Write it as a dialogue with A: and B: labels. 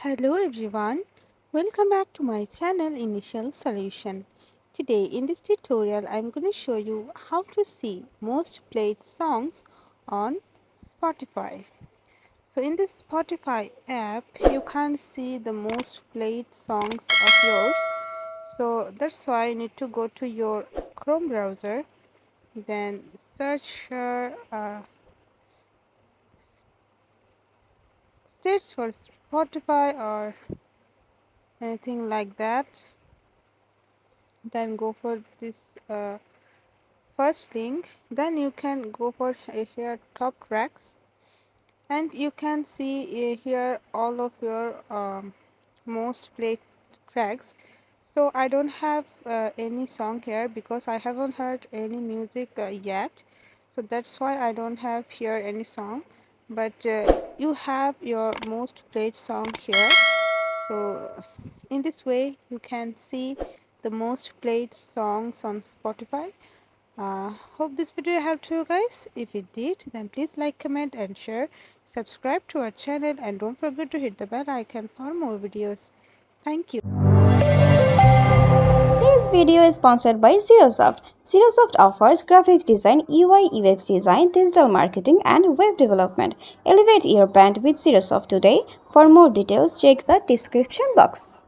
A: Hello everyone, welcome back to my channel Initial Solution. Today in this tutorial I am going to show you how to see most played songs on Spotify. So in this Spotify app you can see the most played songs of yours. So that's why you need to go to your Chrome browser, then search for states for Spotify or anything like that. Then go for this first link, then you can go for here top tracks, and you can see here all of your most played tracks. So I don't have any song here because I haven't heard any music yet, so that's why I don't have here any song, but you have your most played song here. So in this way you can see the most played songs on Spotify. Hope this video helped you guys. If it did, then please like, comment and share. Subscribe to our channel and don't forget to hit the bell icon for more videos. Thank you.
B: This video is sponsored by Xirosoft. Xirosoft offers graphic design, UI UX design, digital marketing and web development. Elevate your brand with Xirosoft today. For more details, check the description box.